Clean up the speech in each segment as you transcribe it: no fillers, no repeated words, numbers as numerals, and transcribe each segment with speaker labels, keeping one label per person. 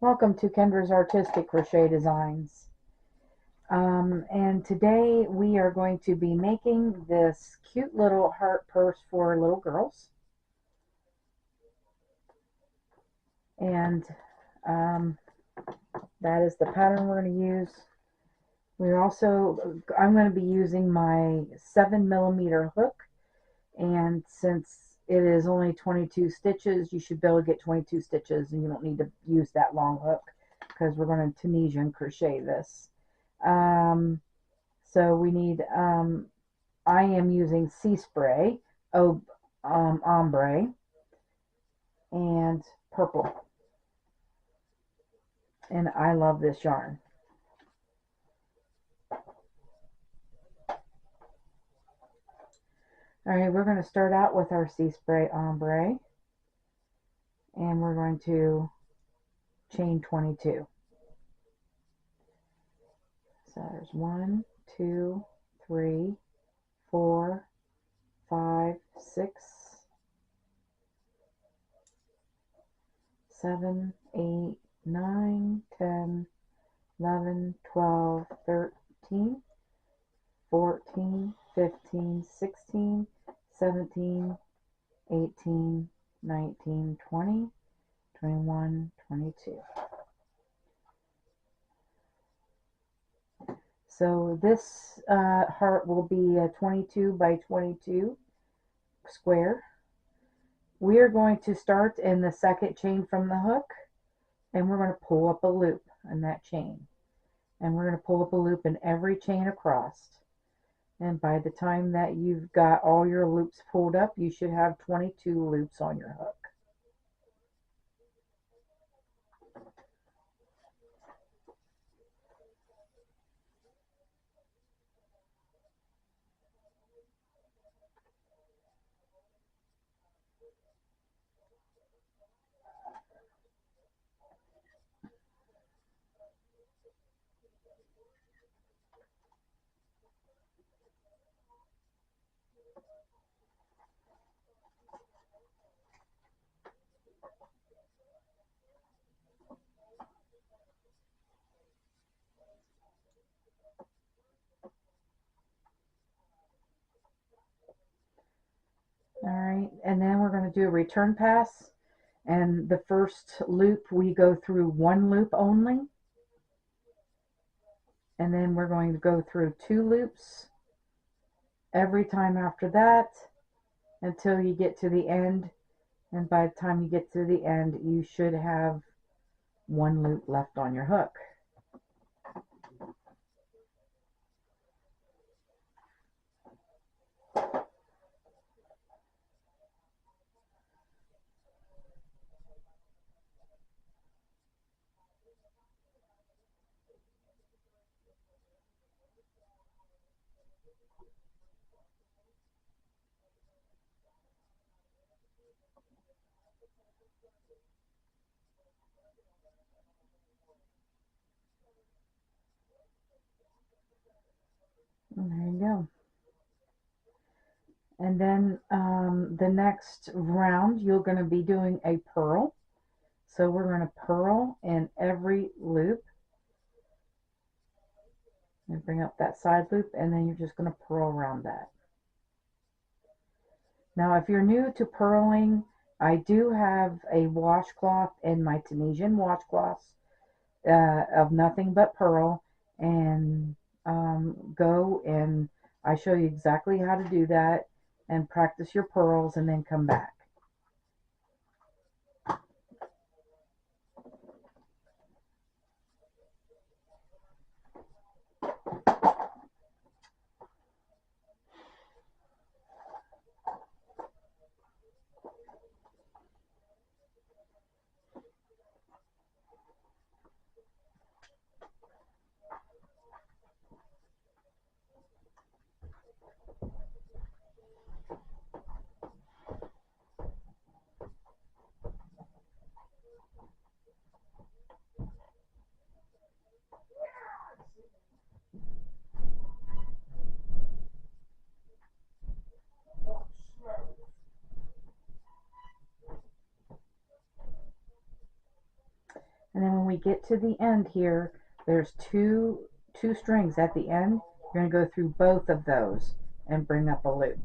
Speaker 1: Welcome to Kendra's Artistic Crochet Designs. And today we are going to be making this cute little heart purse for little girls. And that is the pattern we're going to use. I'm going to be using my 7mm hook. And since it is only 22 stitches, you should be able to get 22 stitches and you don't need to use that long hook because we're going to Tunisian crochet this. So we need, I am using sea spray, ombre, and purple. And I love this yarn. Alright, we're going to start out with our sea spray ombre. And we're going to chain 22. So there's 1, 2, 3, 4, 5, 6, 7, 8, 9, 10, 11, 12, 13, 14, 15, 16, 17, 18, 19, 20, 21, 22. So this heart will be a 22 by 22 square. We are going to start in the second chain from the hook, and we're going to pull up a loop in that chain. And we're going to pull up a loop in every chain across. And by the time that you've got all your loops pulled up, you should have 22 loops on your hook. Alright, and then we're going to do a return pass. And the first loop, we go through one loop only. And then we're going to go through 2 loops every time after that until you get to the end. And by the time you get to the end, you should have 1 loop left on your hook. And there you go. And then the next round, you're going to be doing a purl. So we're going to purl in every loop. And bring up that side loop, and then you're just going to purl around that. Now, if you're new to purling, I do have a washcloth in my Tunisian washcloths of nothing but purl, and go and I show you exactly how to do that and practice your purls and then come back. we get to the end here, there's two strings at the end. You're going to go through both of those and bring up a loop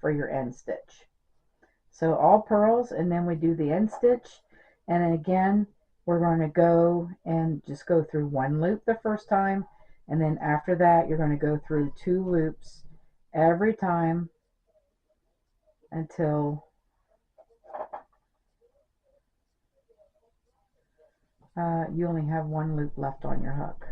Speaker 1: for your end stitch. So all purls, and then we do the end stitch, and then again we're going to go and just go through one loop the first time, and then after that you're going to go through 2 loops every time until you only have 1 loop left on your hook.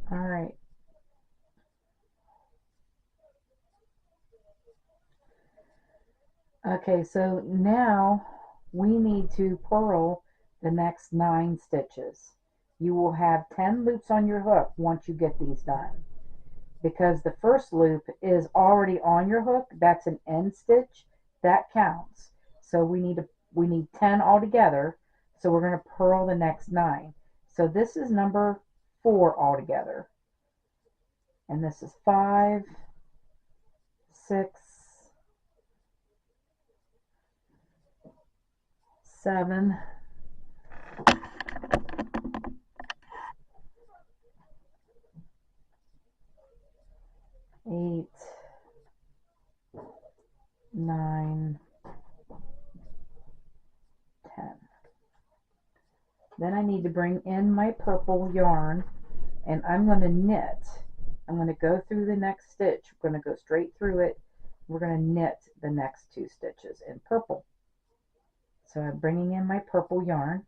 Speaker 1: All right. Okay, so now we need to purl the next 9 stitches. You will have 10 loops on your hook once you get these done, because the first loop is already on your hook. That's an end stitch, that counts. So we need 10 altogether. So we're going to purl the next 9. So this is number 4 altogether, and this is 5, 6, 7, 8, 9, 10. Then I need to bring in my purple yarn, and I'm going to knit. I'm going to go through the next stitch. We're going to go straight through it. We're going to knit the next 2 stitches in purple. So I'm bringing in my purple yarn,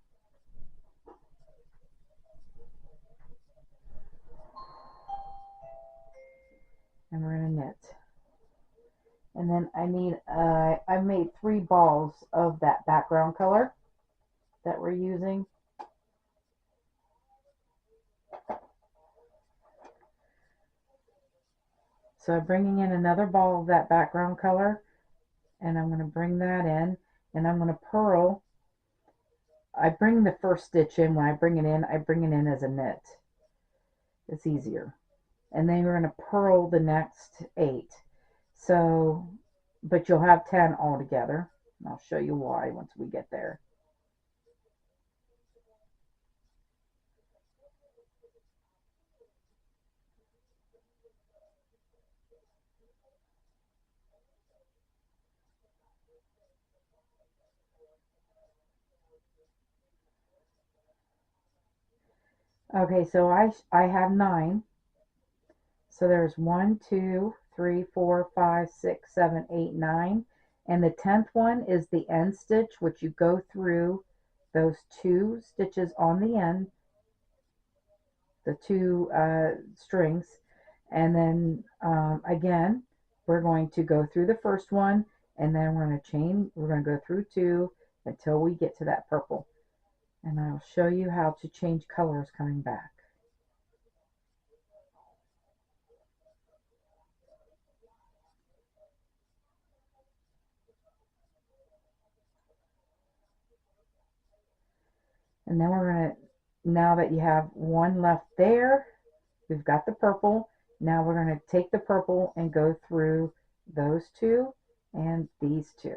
Speaker 1: and we're going to knit. And then I made 3 balls of that background color that we're using. So I'm bringing in another ball of that background color, and I'm going to bring that in, and I'm going to purl. I bring the first stitch in. When I bring it in as a knit. It's easier. And then you're going to purl the next 8. So, but you'll have 10 altogether. I'll show you why once we get there. Okay, so I have 9. So there's 1, 2, 3, 4, 5, 6, 7, 8, 9. And the 10th one is the end stitch, which you go through those 2 stitches on the end, the 2 strings. And then again, we're going to go through the first one, and then we're going to go through 2 until we get to that purple. And I'll show you how to change colors coming back. And then we're going to, now that you have 1 left there, we've got the purple. Now we're going to take the purple and go through those 2 and these 2.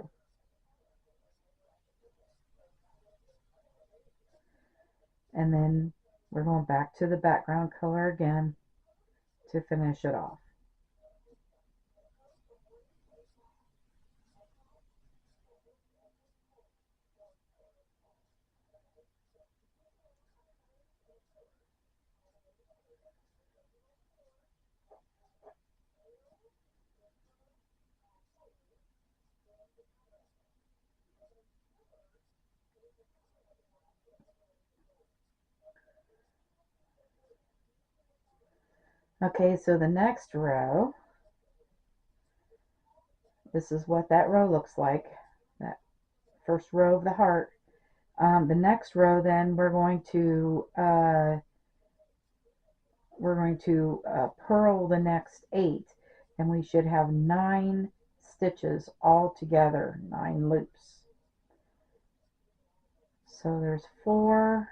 Speaker 1: And then we're going back to the background color again to finish it off. Okay, so the next row, this is what that row looks like, that first row of the heart. The next row, then we're going to we're going to purl the next 8, and we should have 9 stitches all together, 9 loops. So there's 4,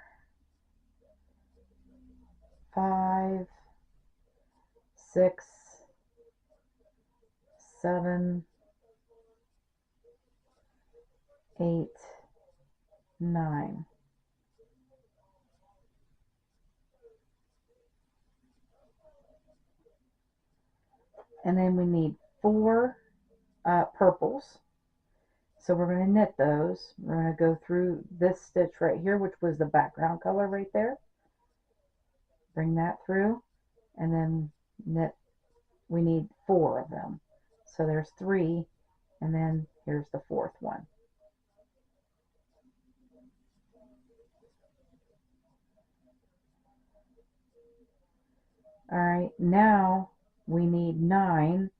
Speaker 1: 5, 6, 7, 8, 9. And then we need 4 purples. So we're going to knit those. We're going to go through this stitch right here, which was the background color right there. Bring that through, and then knit. We need 4 of them. So there's 3, and then here's the 4th one. All right, now we need 9.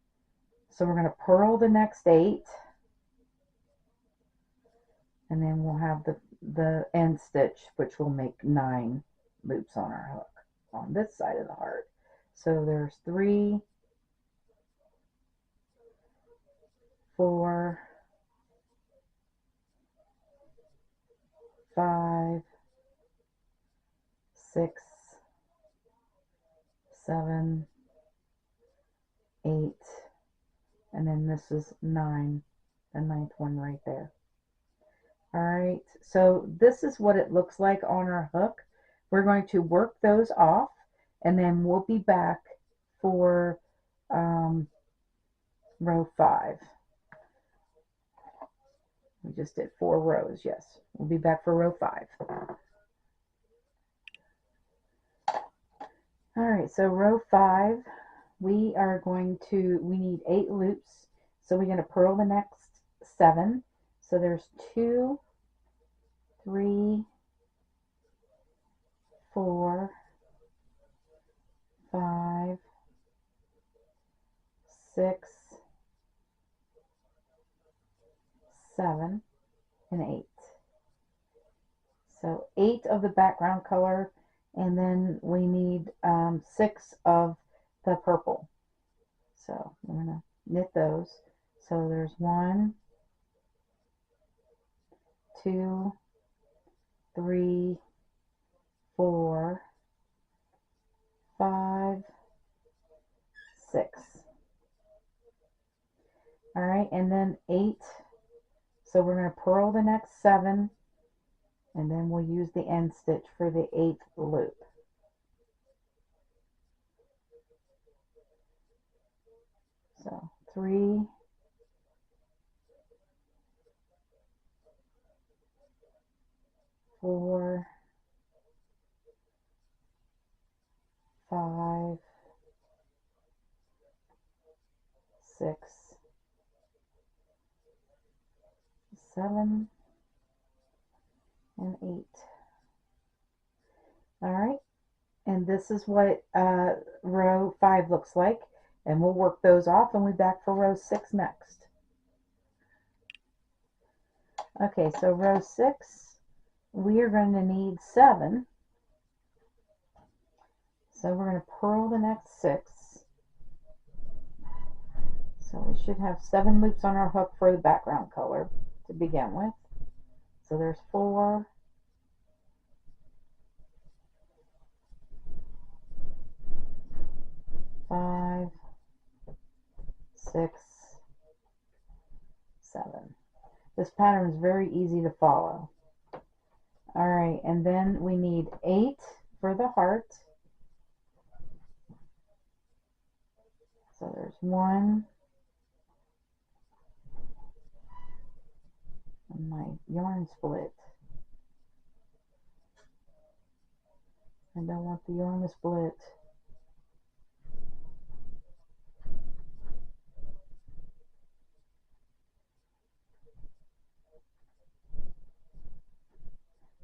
Speaker 1: So we're going to purl the next 8, and then we'll have the end stitch, which will make 9 loops on our hook on this side of the heart. So there's 3, 4, 5, 6, 7, 8, and then this is 9, the 9th one right there. All right, so this is what it looks like on our hook. We're going to work those off, and then we'll be back for row 5. We just did 4 rows, yes. We'll be back for row 5. All right, so row 5, we need 8 loops. So we're going to purl the next 7. So there's 2, 3, 4, 5, 6, 7, and 8. So 8 of the background color, and then we need 6 of the purple. So we're going to knit those. So there's 1, 2, 3, 4, 5, 6. All right, and then 8. So we're going to purl the next 7, and then we'll use the end stitch for the 8th loop. So 3, 4, 5, 6, 7, and 8. All right, and this is what row 5 looks like, and we'll work those off, and we'll be back for row 6 next. Okay, so row 6, we are going to need 7. So we're going to purl the next 6. So we should have 7 loops on our hook for the background color to begin with. So there's 4, 5, 6, 7. This pattern is very easy to follow. All right, and then we need 8 for the heart. So there's 1. And my yarn split. I don't want the yarn to split.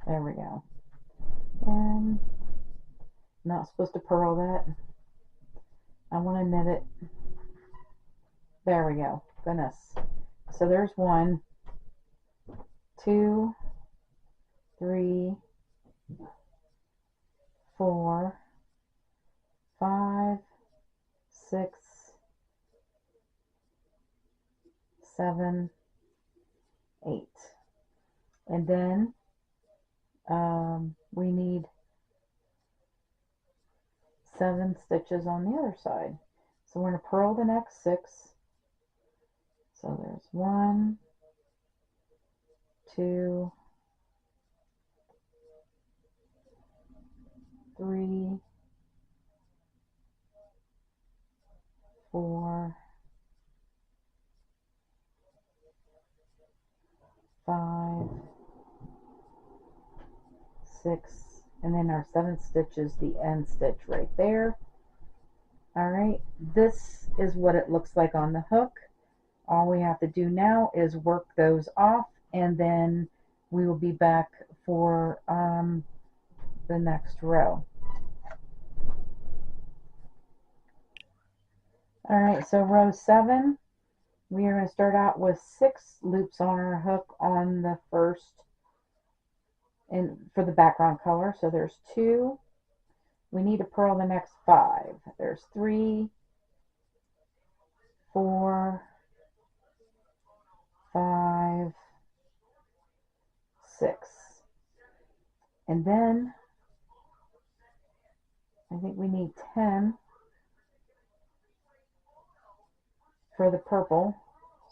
Speaker 1: There we go. And not supposed to purl that. I want to knit it. There we go. Goodness. So there's 1, 2, 3, 4, 5, 6, 7, 8. And then we need 7 stitches on the other side. So we're going to purl the next 6. So there's 1, 2, 3, 4, 5, 6, and then our 7th stitch is the end stitch right there. Alright, this is what it looks like on the hook. All we have to do now is work those off, and then we will be back for the next row. Alright, so row 7, we are going to start out with 6 loops on our hook on the first, and for the background color. So there's 2. We need to purl the next 5. There's 3, 4, 5, 6. And then I think we need 10 for the purple.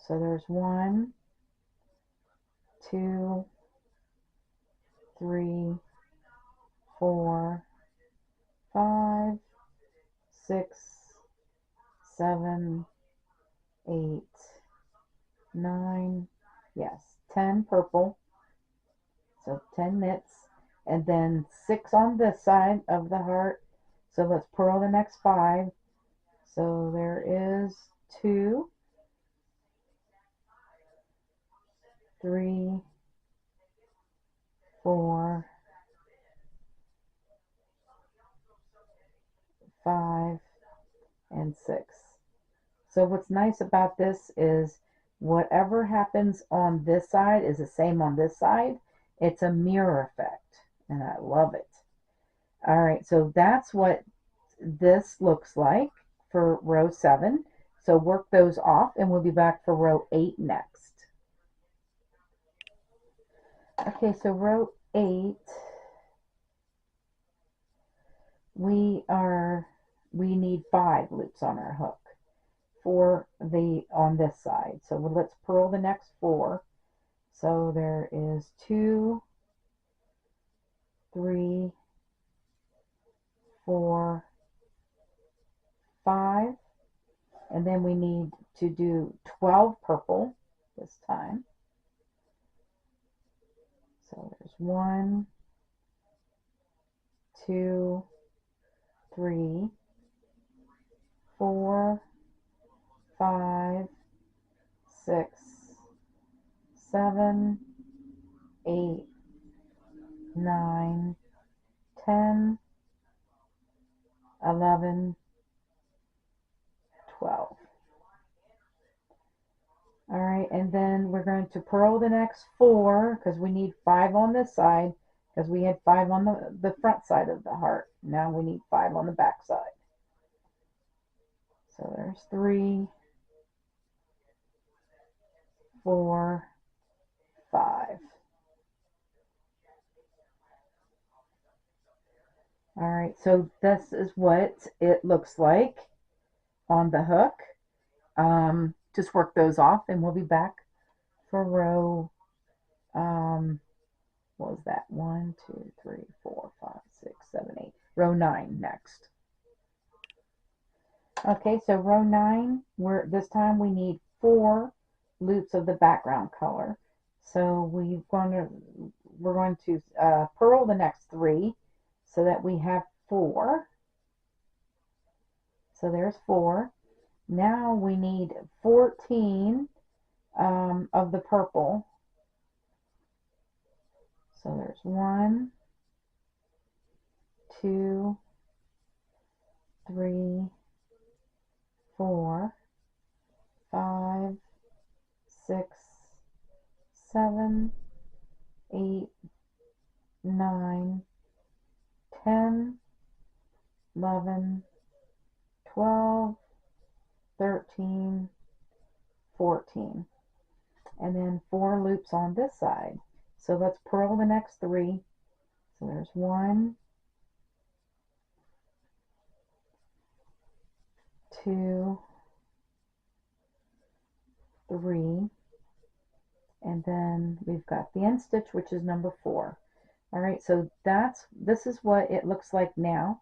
Speaker 1: So there's 1, 2, 3, 4, 5, 6, 7, 8, 9, yes, 10 purple, so 10 knits, and then 6 on this side of the heart. So let's purl the next 5. So there is 2, 3, 4, 5, and 6. So what's nice about this is whatever happens on this side is the same on this side. It's a mirror effect, and I love it. All right, so that's what this looks like for row 7. So work those off, and we'll be back for row 8 next. Okay, so row 8, we need 5 loops on our hook for on this side. So let's purl the next 4. So there is 2, 3, 4, 5, and then we need to do 12 purple this time. So there's 1, 2, 3, 4, 5, 6, 7, 8, 9, 10, 11, 12. All right, and then we're going to purl the next 4 because we need 5 on this side, because we had 5 on the front side of the heart. Now we need 5 on the back side. So there's 3, 4, 5. All right, so this is what it looks like on the hook. Just work those off, and we'll be back for row, what was that? 1, 2, 3, 4, 5, 6, 7, 8. Row 9 next. Okay, so row 9, this time we need 4 loops of the background color. So we're going to purl the next 3 so that we have 4. So there's 4. Now we need 14 of the purple. So there's 1, 2, 3, 4, 5, 6, 7, 8, 9, 10, 11, 12, 13, 14. And then 4 loops on this side. So let's purl the next 3. So there's 1, 2, 3, and then we've got the end stitch, which is number 4. All right, so this is what it looks like now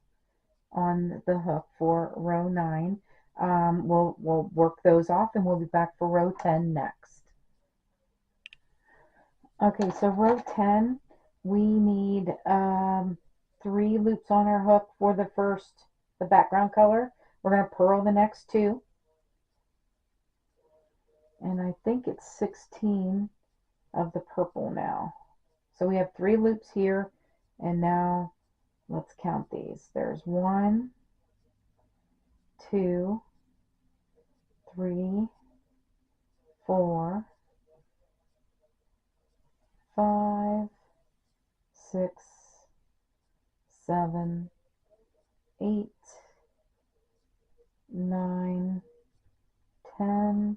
Speaker 1: on the hook for row 9. We'll work those off and we'll be back for row 10 next. Okay, so row 10, we need 3 loops on our hook for the background color. We're going to purl the next 2. And I think it's 16 of the purple now. So we have 3 loops here, and now let's count these. There's 1, 2, 3, 4, 5, 6, 7, 8, 9, 10,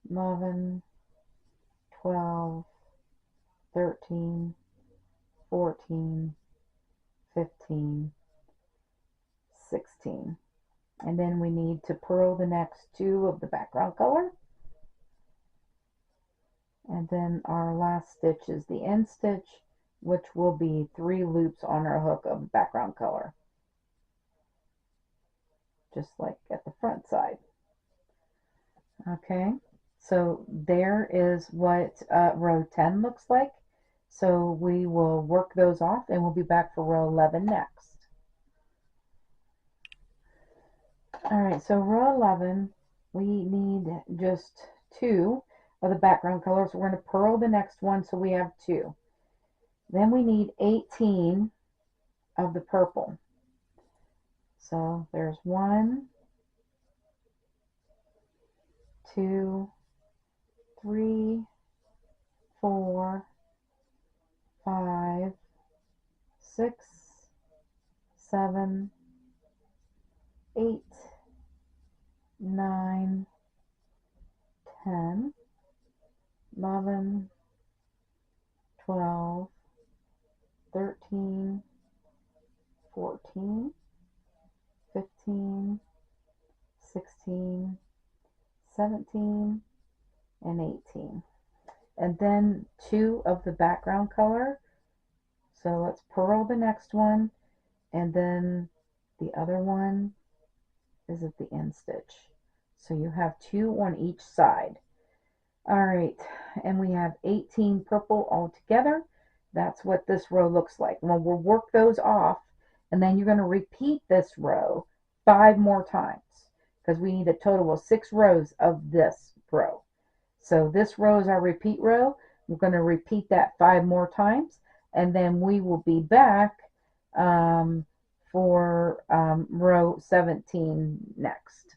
Speaker 1: 11, 12, 13, 14, 15, 16. And then we need to purl the next 2 of the background color. And then our last stitch is the end stitch, which will be 3 loops on our hook of background color, just like at the front side. Okay, so there is what row 10 looks like. So we will work those off and we'll be back for row 11 next. All right, so row 11, we need just 2 of the background colors. We're going to purl the next one, so we have 2. Then we need 18 of the purple. So there's 1, 2, 3, 4, 5, 6, 7, 8, 9, 10, 11, 12, 13, 14, 15, 16, 17, and 18. And then 2 of the background color. So let's purl the next one, and then the other one is at the end stitch. So you have 2 on each side. All right, and we have 18 purple all together. That's what this row looks like. Well, we'll work those off, and then you're going to repeat this row 5 more times, because we need a total of 6 rows of this row. So this row is our repeat row. We're going to repeat that 5 more times, and then we will be back for row 17 next.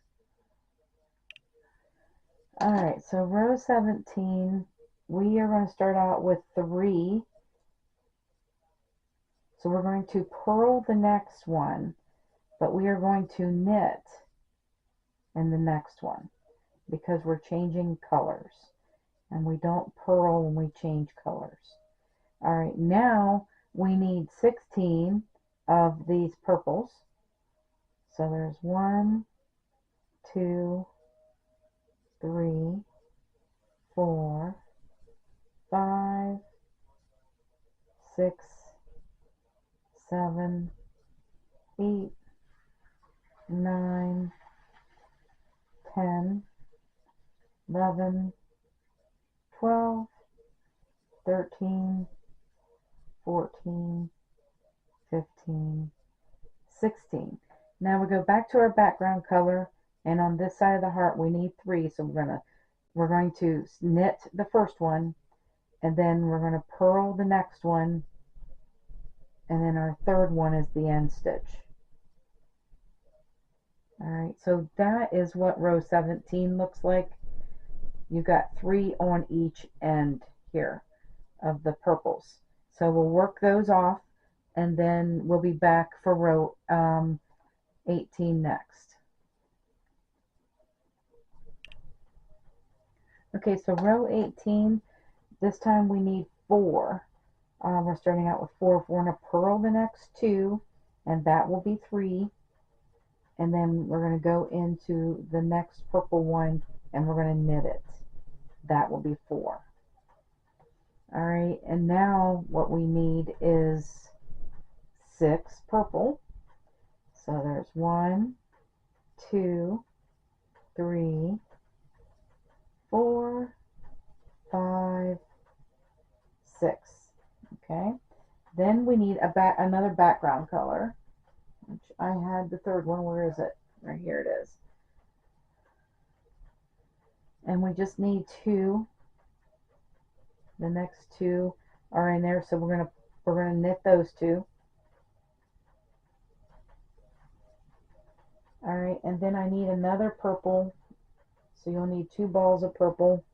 Speaker 1: All right, so row 17, we are going to start out with 3. So we're going to purl the next one, but we are going to knit in the next one because we're changing colors, and we don't purl when we change colors. All right, now we need 16 of these purples. So there's 1, 2, 3, 4, 5, 6, 7, 8, 9, 10, 11, 12, 13, 14, 15, 16. Now we go back to our background color, and on this side of the heart we need 3, so we're going to knit the first one, and then we're going to purl the next one, and then our third one is the end stitch. All right, so that is what row 17 looks like. You've got 3 on each end here of the purples. So we'll work those off, and then we'll be back for row 18 next. Okay, so row 18, this time we need 4. We're starting out with 4. We're going to purl the next 2, and that will be 3. And then we're going to go into the next purple one, and we're going to knit it. That will be 4. All right, and now what we need is 6 purple. So there's 1, 2, 3, 4, 5, 6. Okay, then we need another background color, which I had the third one. Where is it? Right here it is. And we just need 2. The next 2 are in there, so we're gonna knit those 2. All right, and then I need another purple, so you'll need 2 balls of purple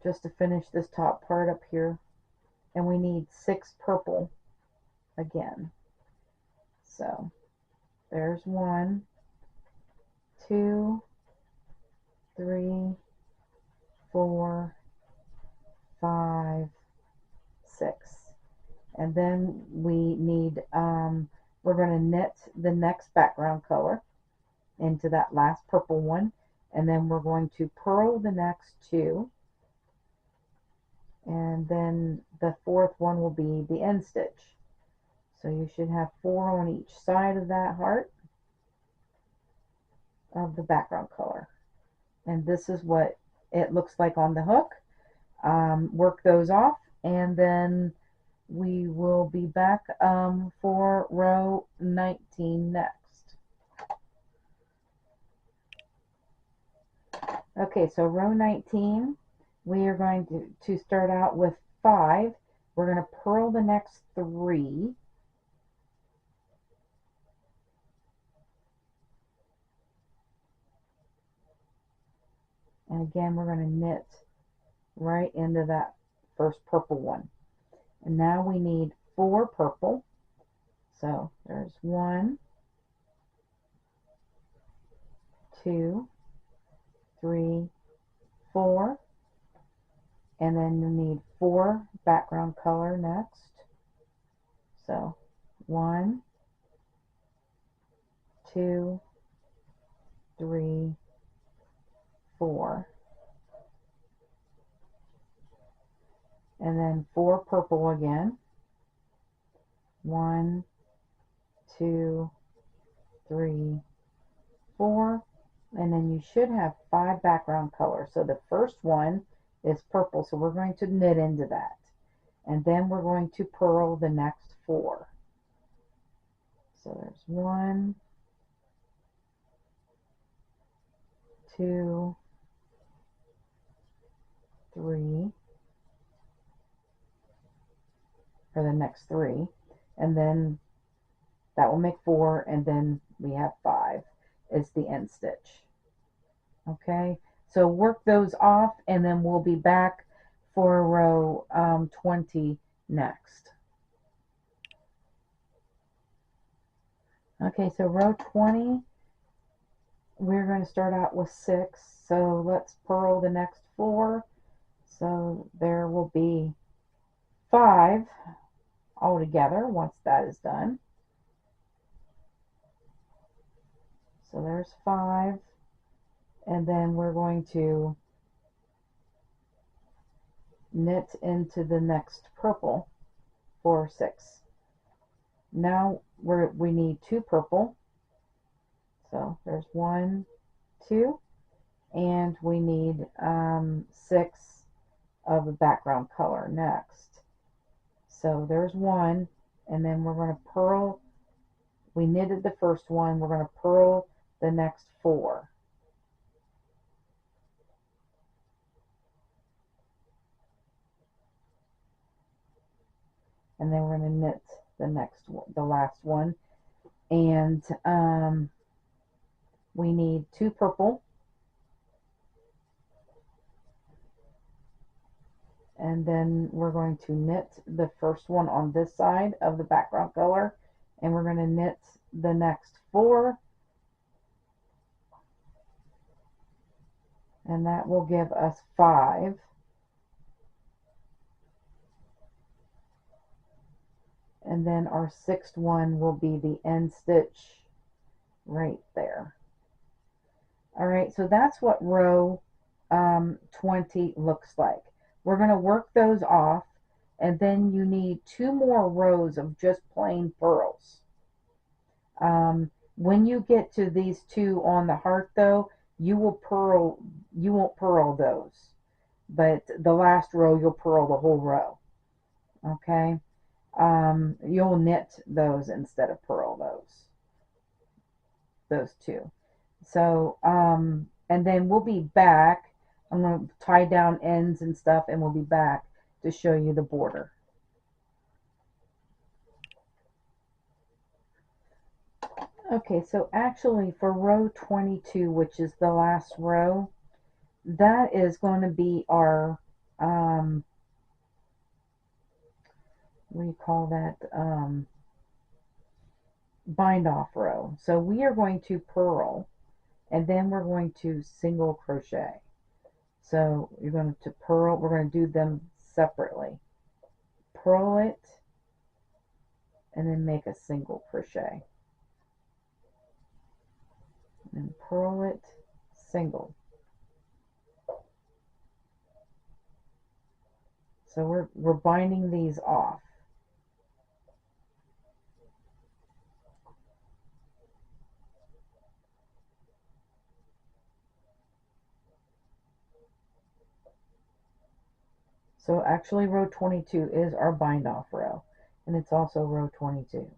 Speaker 1: just to finish this top part up here. And we need 6 purple again. So there's 1, 2, 3, 4, 5, 6. And then we need, we're going to knit the next background color into that last purple one. And then we're going to purl the next 2. And then the 4th one will be the end stitch. So you should have 4 on each side of that heart of the background color. And this is what it looks like on the hook. Work those off, and then we will be back for row 19 next. Okay, so row 19, we are going to start out with 5. We're going to purl the next 3. And again, we're going to knit right into that first purple one. And now we need 4 purple. So there's 1, 2, 3, 4. And then you need 4 background color next. So 1, 2, 3, 4. And then 4 purple again. 1, 2, 3, 4. And then you should have 5 background colors. So the first one is purple, so we're going to knit into that. And then we're going to purl the next 4. So there's 1, 2, 3, for the next 3, and then that will make 4, and then we have 5 is the end stitch. Okay, so work those off, and then we'll be back for row 20 next. Okay, so row 20, we're going to start out with 6, so let's purl the next 4. So there will be 5 altogether once that is done. So there's 5, and then we're going to knit into the next purple for 6. Now we need 2 purple. So there's 1, 2, and we need 6 of the background color next. So there's 1, and then we're going to purl. We knitted the first one. We're going to purl the next 4. And then we're going to knit the last one. And we need 2 purple. And then we're going to knit the first one on this side of the background color, and we're going to knit the next 4, and that will give us 5. And then our 6th one will be the end stitch right there. All right, so that's what row 20 looks like. We're going to work those off, and then you need 2 more rows of just plain pearls. When you get to these 2 on the heart, though, you won't purl those, but the last row you'll purl the whole row. Okay, you'll knit those instead of purl those 2. So and then we'll be back. I'm going to tie down ends and stuff, and we'll be back to show you the border. Okay, so actually for row 22, which is the last row, that is going to be our what do you call that, bind off row. So we are going to purl, and then we're going to single crochet. So you're going to purl, we're going to do them separately. Purl it, and then make a single crochet. And purl it, single. So we're binding these off. So actually row 22 is our bind off row, and it's also row 22.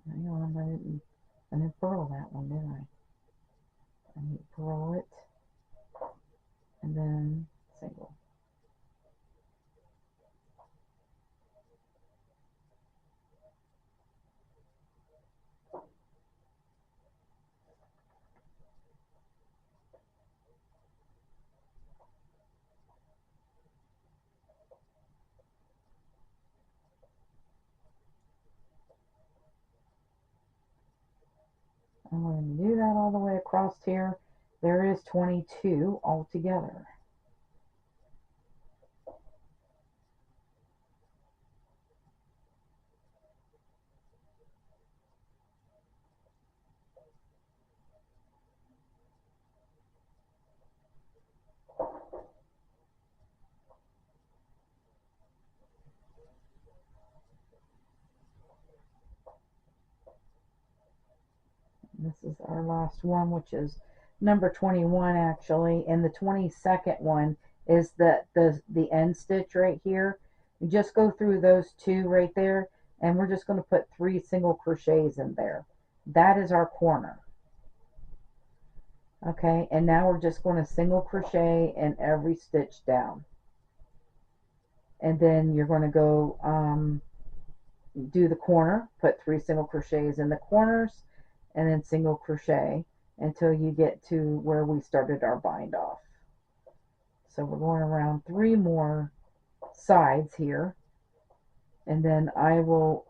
Speaker 1: Hang on, I didn't purl that one, did I? I need to purl it, and then single. I'm going to do that all the way across here. There is 22 altogether. This is our last one, which is number 21 actually, and the 22nd one is the end stitch right here. You just go through those 2 right there, and we're just going to put 3 single crochets in there. That is our corner. Okay, and now we're just going to single crochet in every stitch down, and then you're going to go do the corner, put 3 single crochets in the corners, and then single crochet until you get to where we started our bind off. So we're going around 3 more sides here, and then I will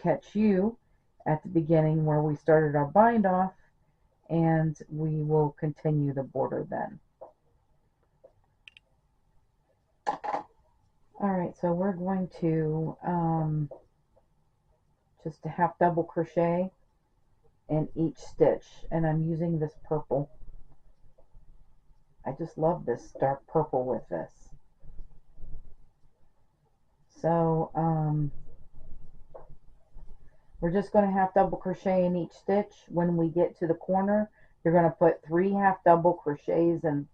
Speaker 1: catch you at the beginning where we started our bind off, and we will continue the border then. Alright, so we're going to just a half double crochet in each stitch, and I'm using this purple. I just love this dark purple with this. So we're just going to half double crochet in each stitch. When we get to the corner, you're going to put 3 half double crochets in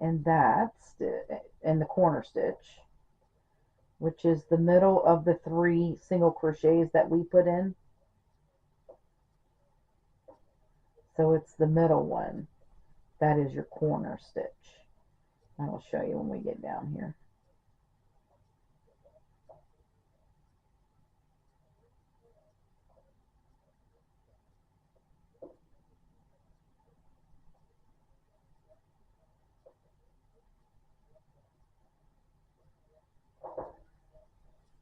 Speaker 1: that in the corner stitch, which is the middle of the 3 single crochets that we put in. So it's the middle one. That is your corner stitch. I will show you when we get down here.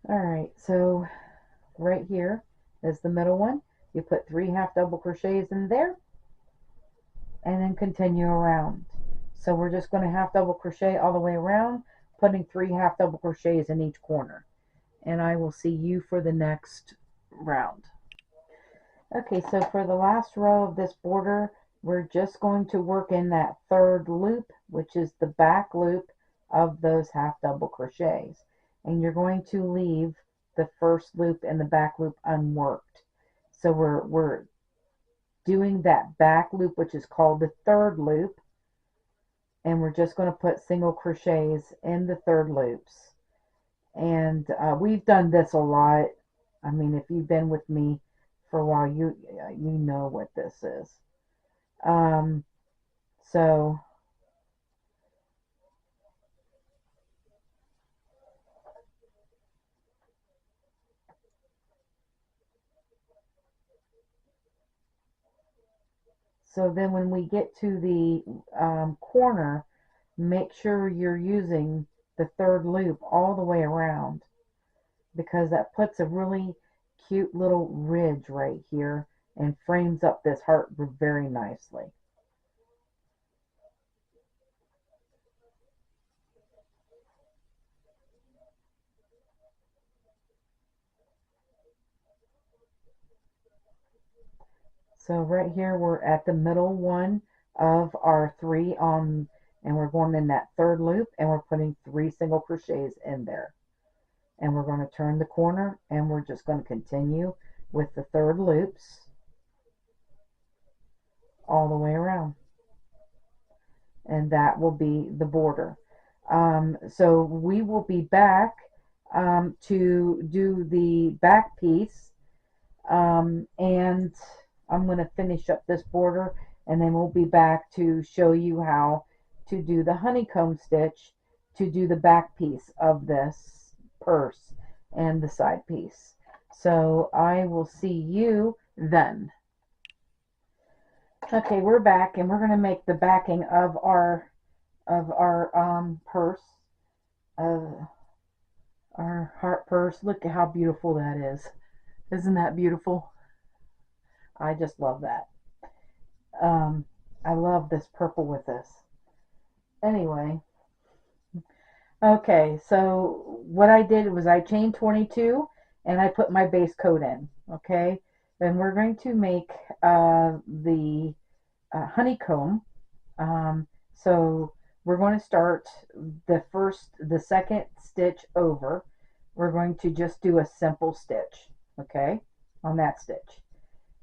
Speaker 1: All right, so right here is the middle one. You put 3 half double crochets in there and then continue around. So we're just going to half double crochet all the way around, putting 3 half double crochets in each corner. And I will see you for the next round. Okay, so for the last row of this border, we're just going to work in that third loop, which is the back loop of those half double crochets. And you're going to leave the first loop and the back loop unworked. So we're doing that back loop, which is called the third loop, and we're just going to put single crochets in the third loops. And we've done this a lot. I mean, if you've been with me for a while, you know what this is. Um, so so then when we get to the corner, make sure you're using the third loop all the way around, because that puts a really cute little ridge right here and frames up this heart very nicely. So right here we're at the middle one of our 3 on, and we're going in that third loop and we're putting 3 single crochets in there. And we're going to turn the corner and we're just going to continue with the third loops all the way around. And that will be the border. So we will be back to do the back piece, and I'm going to finish up this border, and then we'll be back to show you how to do the honeycomb stitch to do the back piece of this purse and the side piece. So I will see you then. Okay, we're back, and we're going to make the backing of our purse, of our heart purse. Look at how beautiful that is. Isn't that beautiful? I just love that. Um, I love this purple with this. Anyway, okay, so what I did was I chained 22 and I put my base coat in. Okay, then we're going to make the honeycomb. So we're going to start the second stitch over. We're going to just do a simple stitch, okay, on that stitch.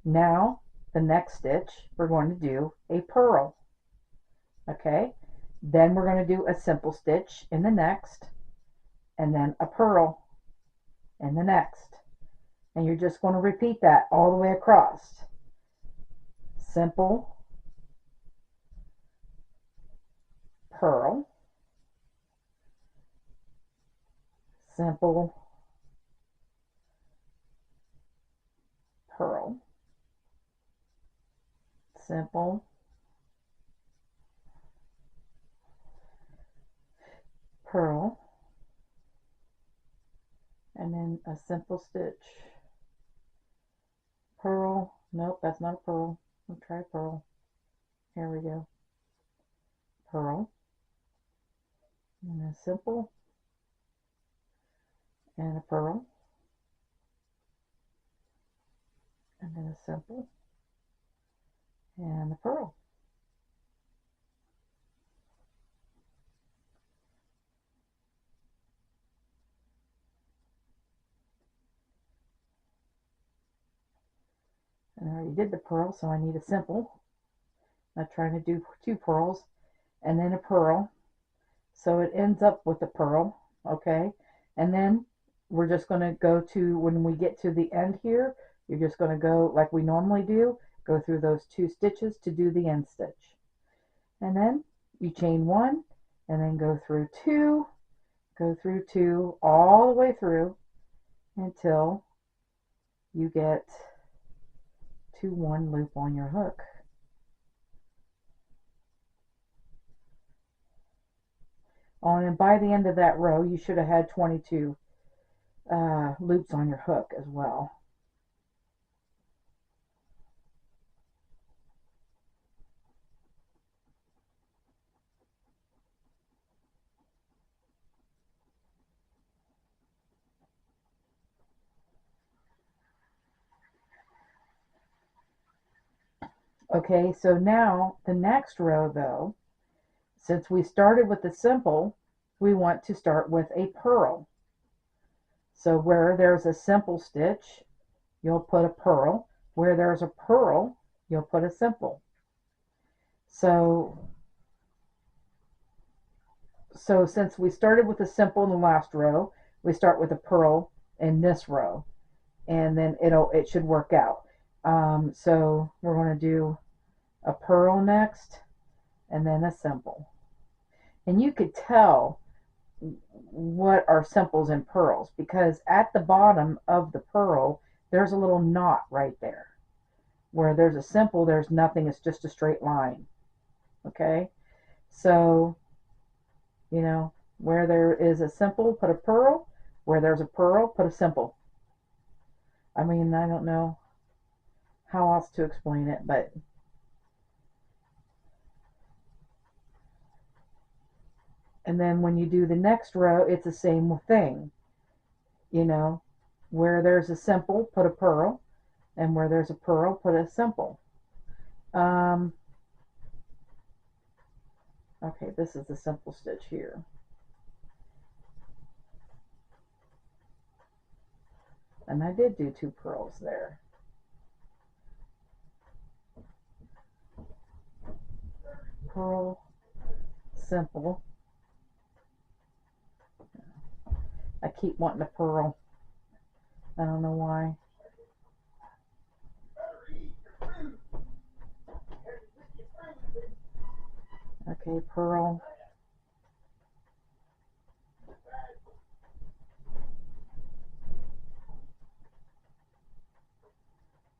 Speaker 1: Now, the next stitch, we're going to do a purl, okay? Then we're going to do a simple stitch in the next, and then a purl in the next. And you're just going to repeat that all the way across. Simple, purl, simple, purl, simple, purl, and then a simple stitch, purl. Nope, that's not a purl. We'll try purl. Here we go. Purl, and a simple, and a purl, and then a simple, and a purl. And I already did the purl, so I need a simple. I'm trying to do 2 purls and then a purl. So it ends up with a purl, okay? And then we're just going to go to, when we get to the end here, you're just going to go like we normally do, go through those 2 stitches to do the end stitch. And then you chain 1 and then go through 2, all the way through until you get to 1 loop on your hook. And by the end of that row, you should have had 22 loops on your hook as well. Okay, so now the next row though, since we started with the simple, we want to start with a purl. So where there's a simple stitch, you'll put a purl. Where there's a purl, you'll put a simple. So since we started with a simple in the last row, we start with a purl in this row, and then it should work out. So we're going to do a purl next, and then a simple. And you could tell what are simples and purls because at the bottom of the purl there's a little knot right there. Where there's a simple, there's nothing, it's just a straight line. Okay, so where there is a simple, put a purl. Where there's a purl, put a simple. I mean, I don't know how else to explain it, but and then when you do the next row, it's the same thing. Where there's a simple, put a purl, and where there's a purl, put a simple. Okay, this is the simple stitch here. And I did do 2 purls there. Purl, simple. I keep wanting to purl. I don't know why. Okay, purl.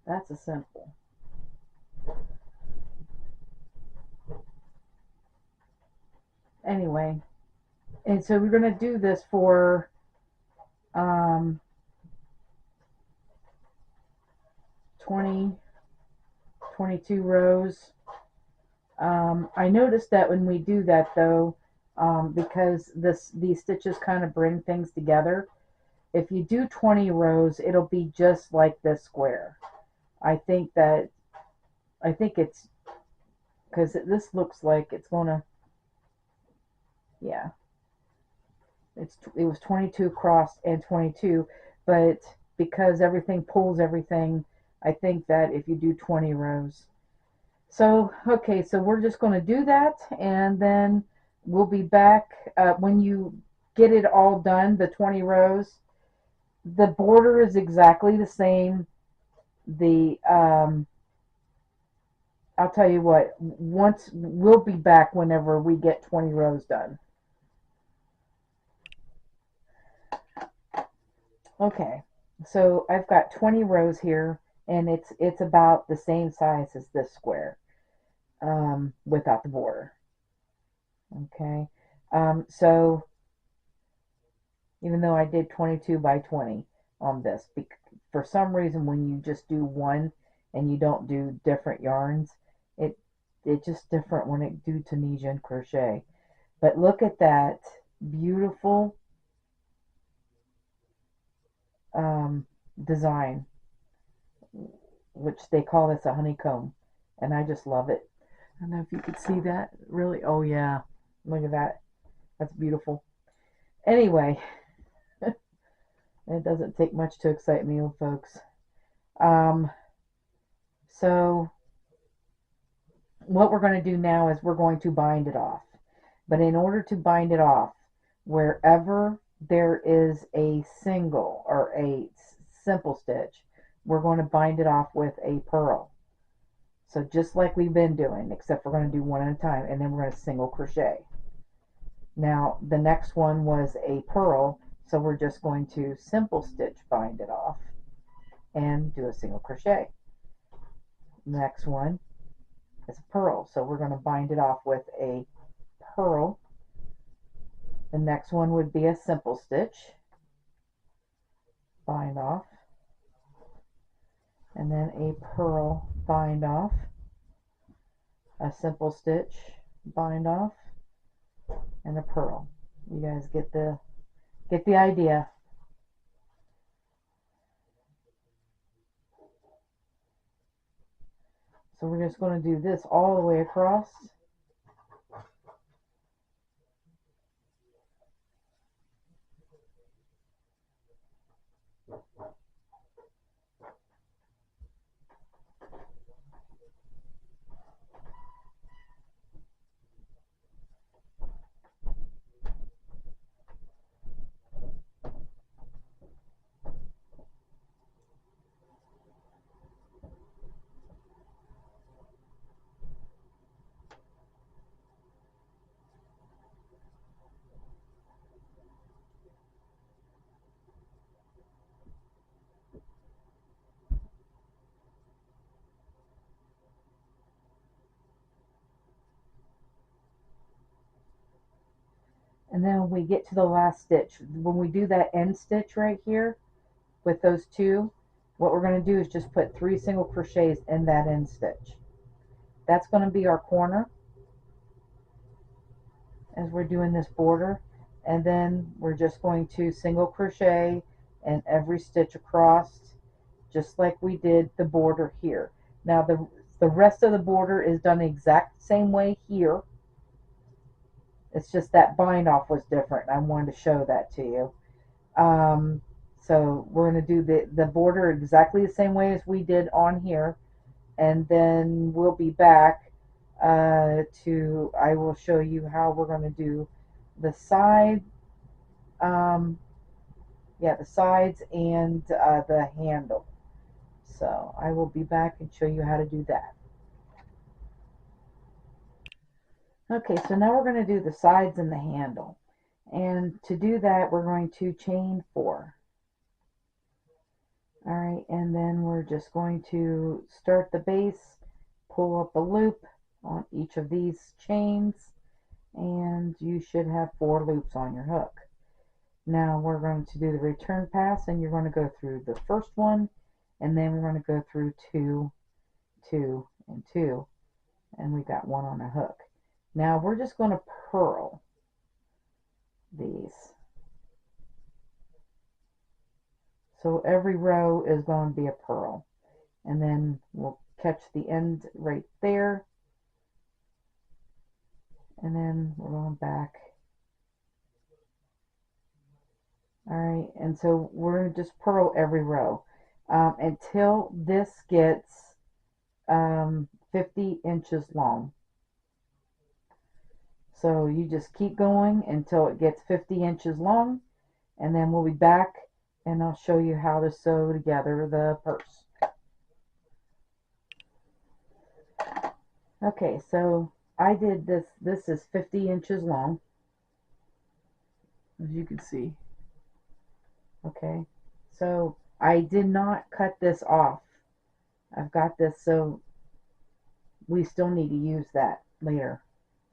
Speaker 1: That's a simple. Anyway, and so we're going to do this for 20, 22 rows. I noticed that when we do that though, because these stitches kind of bring things together, if you do 20 rows, it'll be just like this square. I think it's because this looks like it's gonna, yeah, it was 22 crossed and 22, but because everything pulls everything, I think that if you do 20 rows. So, okay, so we're just going to do that, and then we'll be back when you get it all done, the 20 rows. The border is exactly the same. I'll tell you what, once we'll be back whenever we get 20 rows done. Okay, so I've got 20 rows here, and it's about the same size as this square, without the border. Okay, so even though I did 22 by 20 on this, for some reason when you just do one and you don't do different yarns, it's just different when it do Tunisian crochet. But look at that beautiful design, which they call this a honeycomb, and I just love it. I don't know if you could see that. Really, oh yeah, look at that. That's beautiful. Anyway, it doesn't take much to excite me, folks. Um, so what we're going to do now is we're going to bind it off. But in order to bind it off, wherever there is a single or a simple stitch, we're going to bind it off with a purl. So just like we've been doing, except we're going to do one at a time, and then we're going to single crochet. Now the next one was a purl, so we're just going to simple stitch bind it off and do a single crochet. Next one is a purl, so we're going to bind it off with a purl. The next one would be a simple stitch, bind off, and then a purl bind off, a simple stitch bind off, and a purl. You guys get the idea. So we're just going to do this all the way across. And then when we get to the last stitch, when we do that end stitch right here with those two, what we're going to do is just put 3 single crochets in that end stitch. That's going to be our corner as we're doing this border, and then we're just going to single crochet in every stitch across, just like we did the border here. Now the rest of the border is done the exact same way here. It's just that bind off was different. I wanted to show that to you. So we're going to do the border exactly the same way as we did on here, and then we'll be back I will show you how we're going to do the side, the sides and the handle. So I will be back and show you how to do that. Okay, so now we're going to do the sides and the handle. And to do that, we're going to chain 4. All right, and then we're just going to start the base, pull up a loop on each of these chains, and you should have 4 loops on your hook. Now we're going to do the return pass, and you're going to go through the first one, and then we're going to go through 2, 2, and 2, and we got 1 on a hook. Now we're just going to purl these. So every row is going to be a purl, and then we'll catch the end right there, and then we're going back. All right, and so we're going to just purl every row until this gets 50 inches long. So you just keep going until it gets 50 inches long, and then we'll be back and I'll show you how to sew together the purse. Okay, so I did this. This is 50 inches long, as you can see. Okay, so I did not cut this off. I've got this, so we still need to use that later.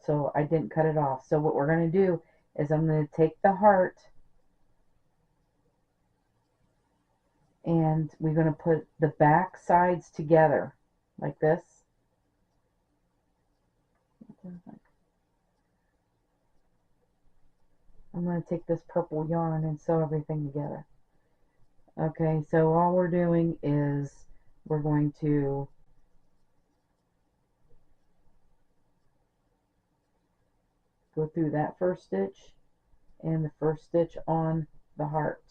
Speaker 1: So I didn't cut it off. So what we're going to do is I'm going to take the heart and we're going to put the back sides together like this. I'm going to take this purple yarn and sew everything together. Okay, so all we're doing is we're going to go through that first stitch and the first stitch on the heart,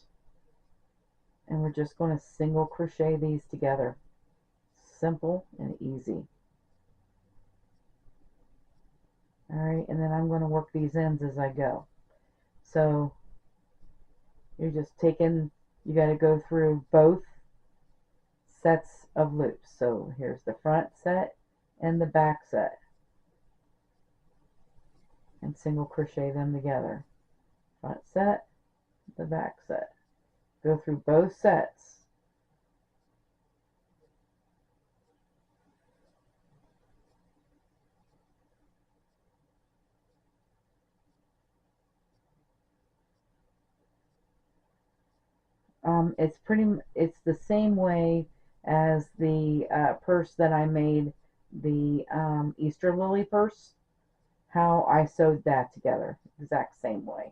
Speaker 1: and we're just going to single crochet these together. Simple and easy. Alright, and then I'm going to work these ends as I go. So you're just taking, you got to go through both sets of loops. So here's the front set and the back set, and single crochet them together. Front set, the back set. Go through both sets. It's the same way as the purse that I made, the Easter lily purse, how I sewed that together, exact same way.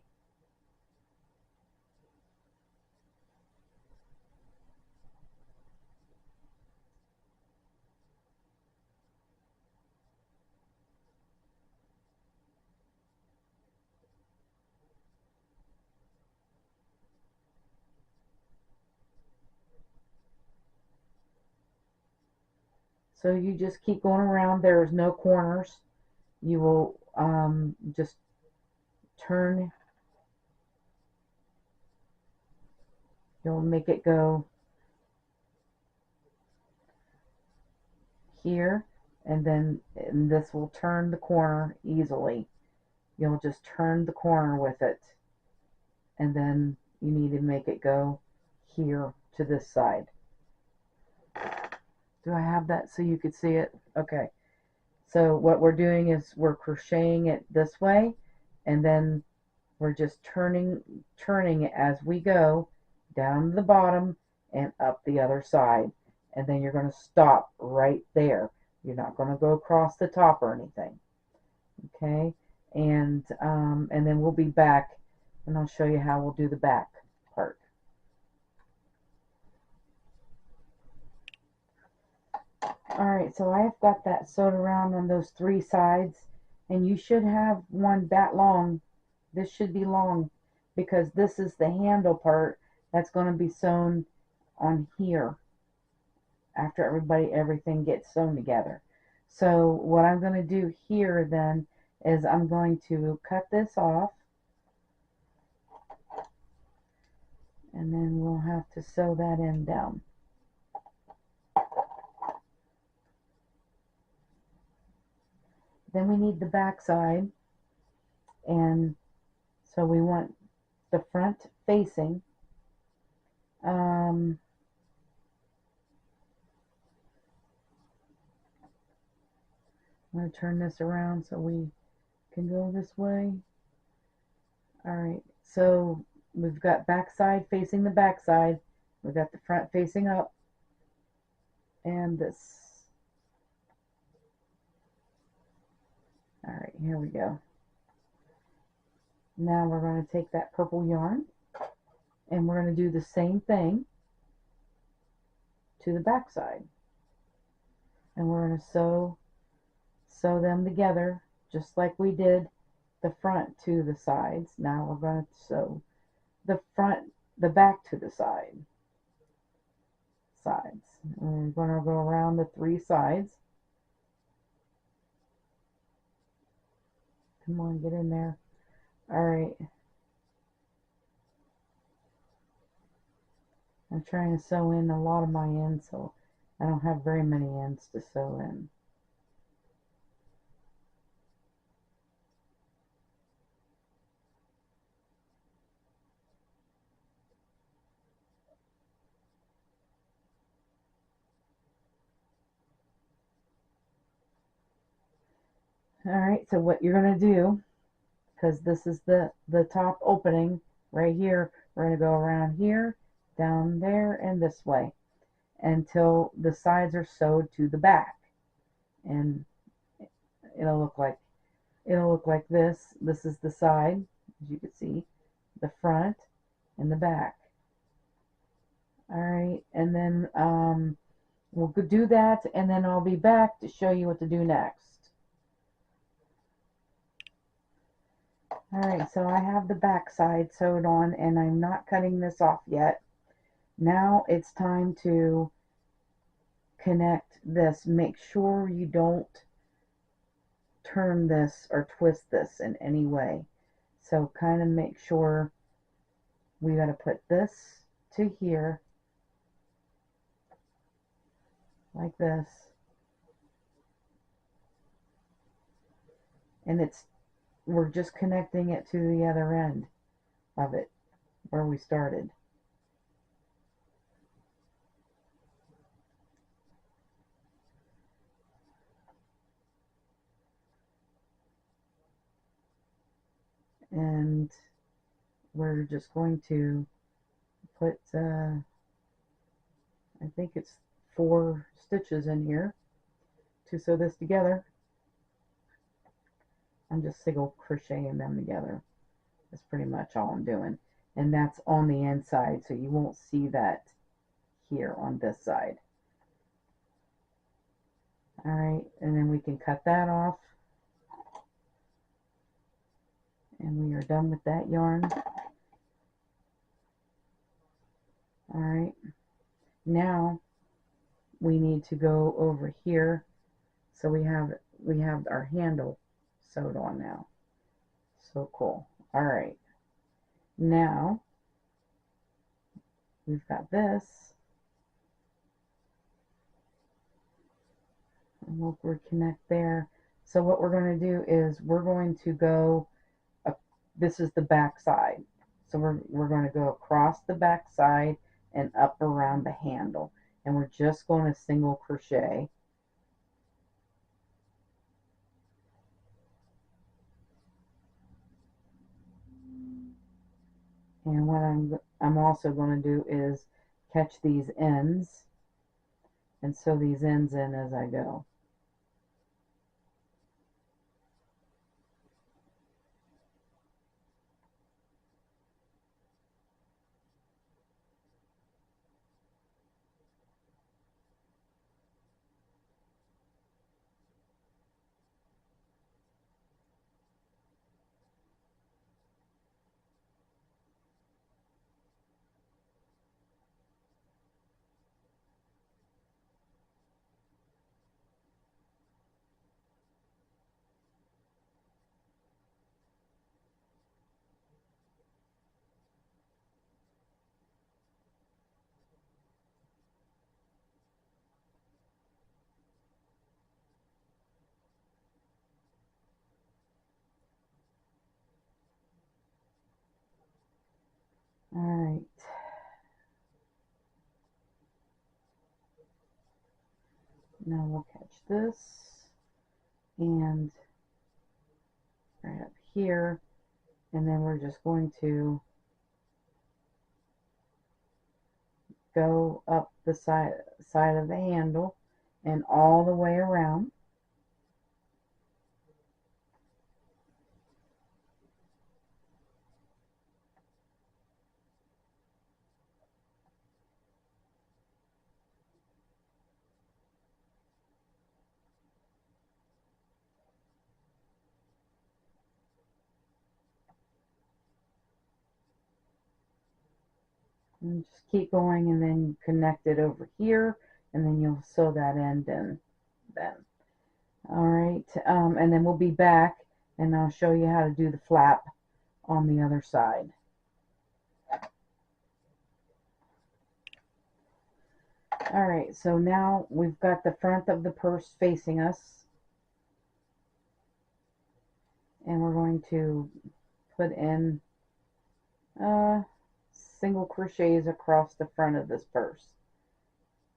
Speaker 1: So you just keep going around. There's no corners. You will just turn. You'll make it go here, and this will turn the corner easily. You'll just turn the corner with it, and then you need to make it go here to this side. Do I have that so you could see it? Okay. So what we're doing is we're crocheting it this way, and then we're just turning it as we go down to the bottom and up the other side. And then you're going to stop right there. You're not going to go across the top or anything. Okay? And then we'll be back and I'll show you how we'll do the back part. Alright, so I've got that sewed around on those three sides, and you should have one that long. This should be long because this is the handle part that's going to be sewn on here after everything gets sewn together. So what I'm going to do here then is I'm going to cut this off, and then we'll have to sew that end down. Then we need the back side, and so we want the front facing. I'm going to turn this around so we can go this way. Alright, so we've got back side facing the back side, we've got the front facing up, and this. Alright, here we go. Now we're going to take that purple yarn and we're going to do the same thing to the back side. And we're going to sew them together just like we did the front to the sides. Now we're going to sew the back to the sides. And we're going to go around the three sides. Come on, get in there. Alright. I'm trying to sew in a lot of my ends, so I don't have very many ends to sew in. Alright, so what you're going to do, because this is the top opening right here, we're going to go around here, down there, and this way until the sides are sewed to the back. And it'll look like this. This is the side, as you can see, the front and the back. Alright, and then we'll do that, and then I'll be back to show you what to do next. Alright, so I have the back side sewed on, and I'm not cutting this off yet. Now it's time to connect this. Make sure you don't turn this or twist this in any way. So kind of make sure we got to put this to here, like this. And we're just connecting it to the other end of it where we started. And we're just going to put, I think it's 4 stitches in here to sew this together. I'm just single crocheting them together. That's pretty much all I'm doing. And that's on the inside, so you won't see that here on this side. Alright, and then we can cut that off. And we are done with that yarn. Alright, now we need to go over here. So we have our handle sewed on now. So cool. Alright, now we've got this. And we'll reconnect there. So what we're going to do is we're going to go, this is the back side. So we're going to go across the back side and up around the handle. And we're just going to single crochet. And what I'm also going to do is catch these ends and sew these ends in as I go. Alright. Now we'll catch this and right up here, and then we're just going to go up the side of the handle and all the way around. And just keep going, and then connect it over here, and then you'll sew that end in then. Alright, and then we'll be back and I'll show you how to do the flap on the other side. Alright, so now we've got the front of the purse facing us, and we're going to put in single crochets across the front of this purse.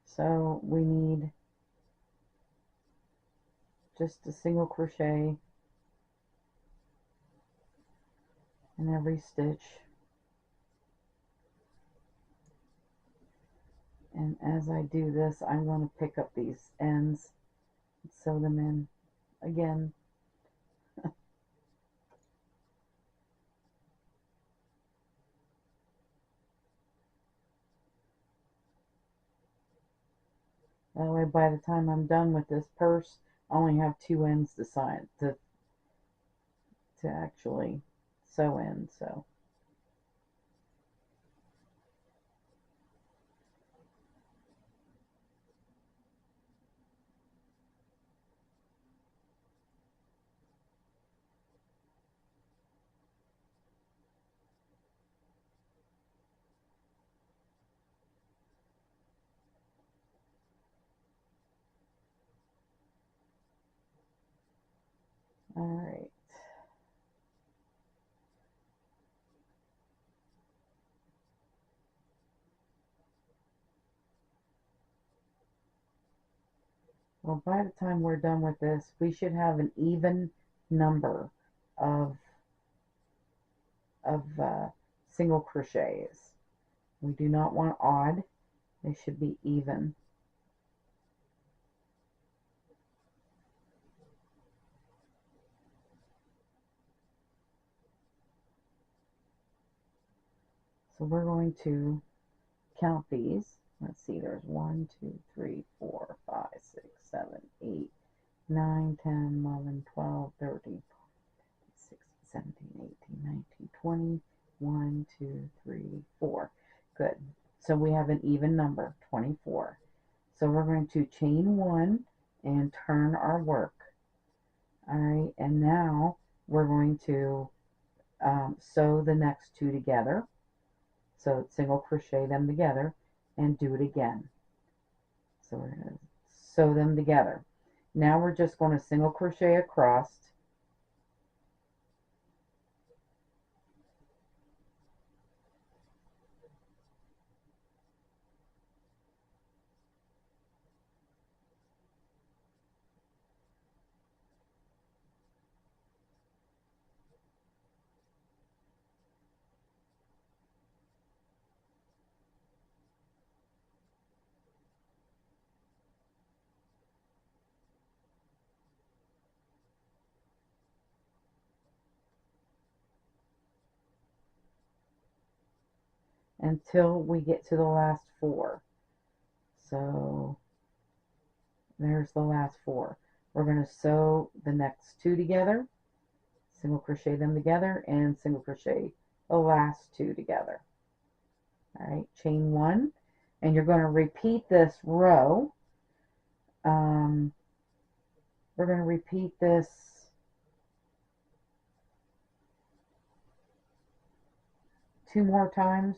Speaker 1: So we need just a single crochet in every stitch. And as I do this, I'm going to pick up these ends and sew them in again. That way, by the time I'm done with this purse, I only have 2 ends to actually sew in. So. Alright. Well, by the time we're done with this, we should have an even number of single crochets. We do not want odd. They should be even. So we're going to count these. Let's see, there's 1, 2, 3, 4, 5, 6, 7, 8, 9, 10, 11, 12, 13, 16, 17, 18, 19, 20, 1, 2, 3, 4. Good. So we have an even number, 24. So we're going to chain 1 and turn our work. All right, and now we're going to sew the next 2 together. So single crochet them together and do it again. So we're going to sew them together. Now we're just going to single crochet across until we get to the last 4. So there's the last 4. We're going to sew the next 2 together, single crochet them together, and single crochet the last 2 together. All right, chain 1, and you're going to repeat this row. We're going to repeat this 2 more times,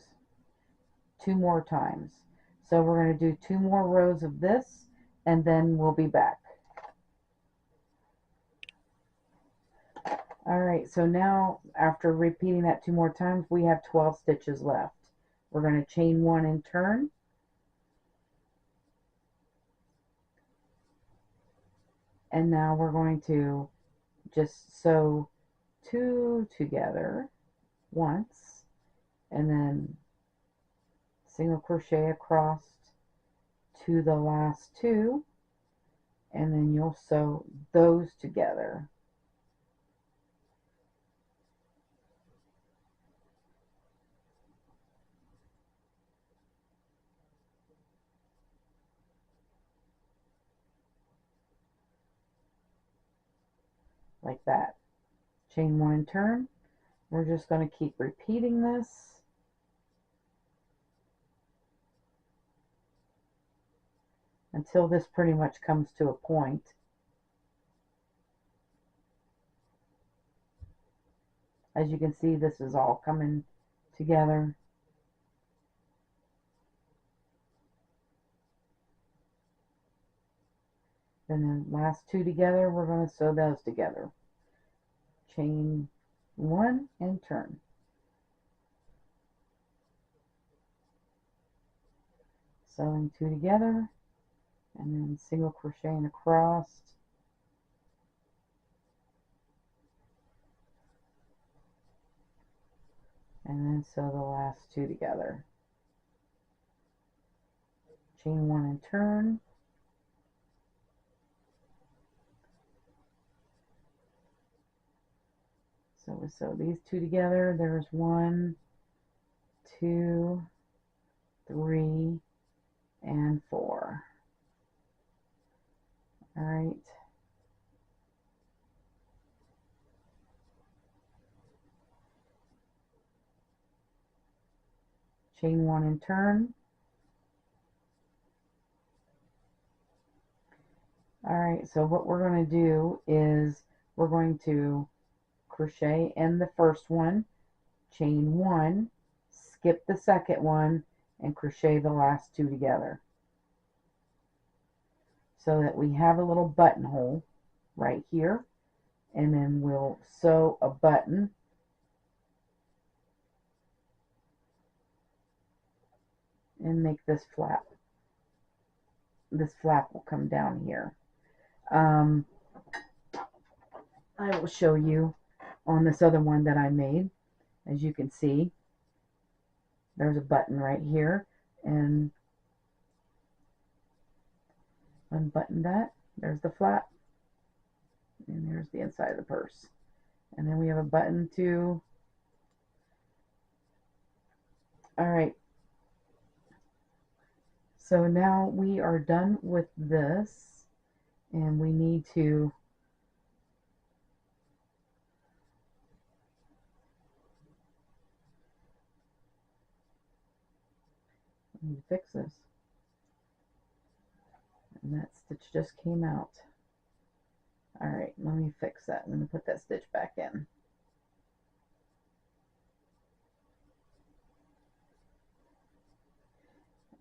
Speaker 1: 2 more times. So we're going to do 2 more rows of this, and then we'll be back. All right, so now after repeating that 2 more times, we have 12 stitches left. We're going to chain 1 and turn. And now we're going to just sew 2 together once, and then single crochet across to the last 2, and then you'll sew those together. Like that. Chain 1 and turn. We're just going to keep repeating this until this pretty much comes to a point. As you can see, this is all coming together. Then the last 2 together, we're going to sew those together. Chain 1 and turn. Sewing 2 together, and then single crocheting across, and then sew the last 2 together. Chain 1 and turn. So we sew these 2 together. There's 1, 2, 3, and 4. All right. Chain 1 and turn. All right, so what we're going to do is we're going to crochet in the first one, chain 1, skip the second one, and crochet the last 2 together, so that we have a little buttonhole right here, and then we'll sew a button and make this flap. This flap will come down here. I will show you on this other one that I made. As you can see, there's a button right here, and unbutton that. There's the flap, and there's the inside of the purse. And then we have a button too. All right, so now we are done with this, and we need to fix this. And that stitch just came out. All right, let me fix that. I'm going to put that stitch back in.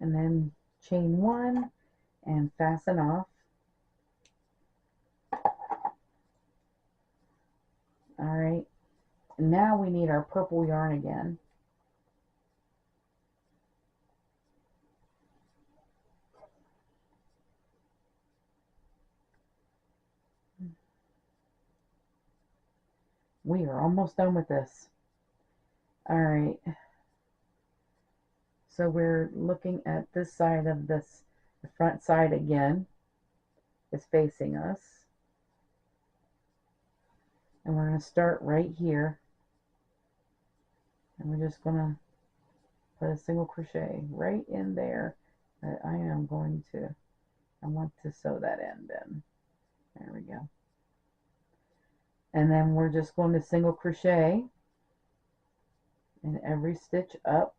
Speaker 1: And then chain one and fasten off. All right, now we need our purple yarn again. We are almost done with this. All right, so we're looking at this side of this, the front side again is facing us, and we're going to start right here, and we're just going to put a single crochet right in there that I want to sew that end in. There we go. And then we're just going to single crochet in every stitch up.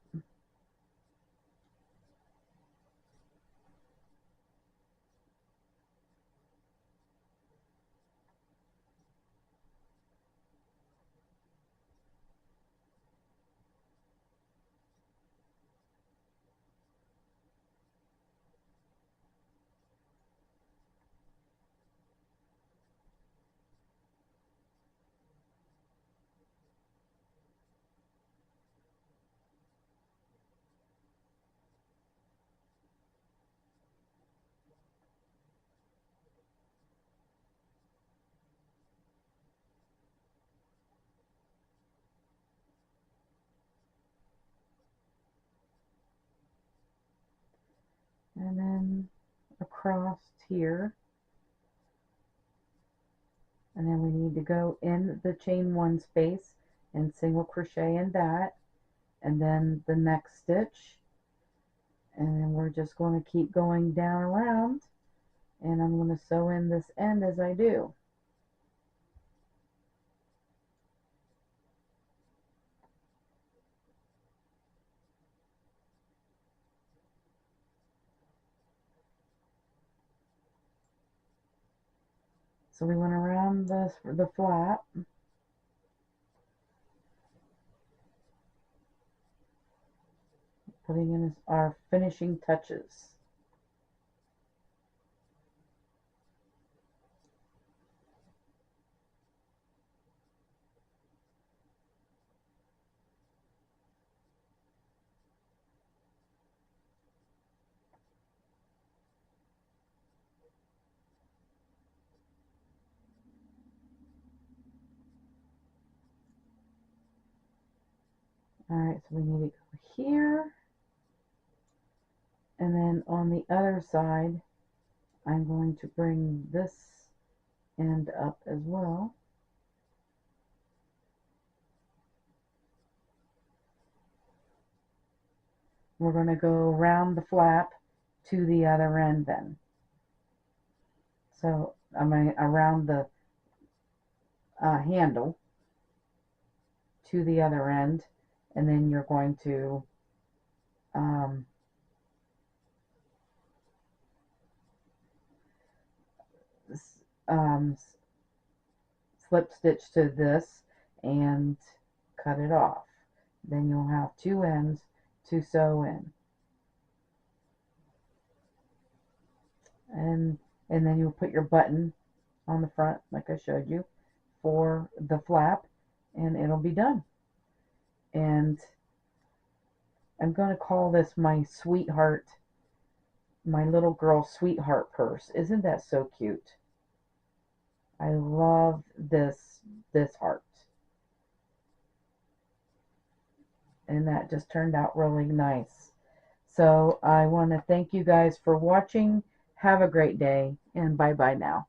Speaker 1: And then across here, and then we need to go in the chain one space and single crochet in that, and then the next stitch, and then we're just going to keep going down around, and I'm going to sew in this end as I do. So we went around the flap, putting in our finishing touches. All right, so we need to go here, and then on the other side, I'm going to bring this end up as well. We're going to go around the flap to the other end then. So I'm going to around the handle to the other end, and then you're going to slip stitch to this and cut it off. Then you'll have two ends to sew in. And then you'll put your button on the front like I showed you for the flap, and it'll be done. And I'm going to call this my sweetheart, my little girl sweetheart purse. Isn't that so cute? I love this heart. and that just turned out really nice. So I want to thank you guys for watching. Have a great day, and bye bye now.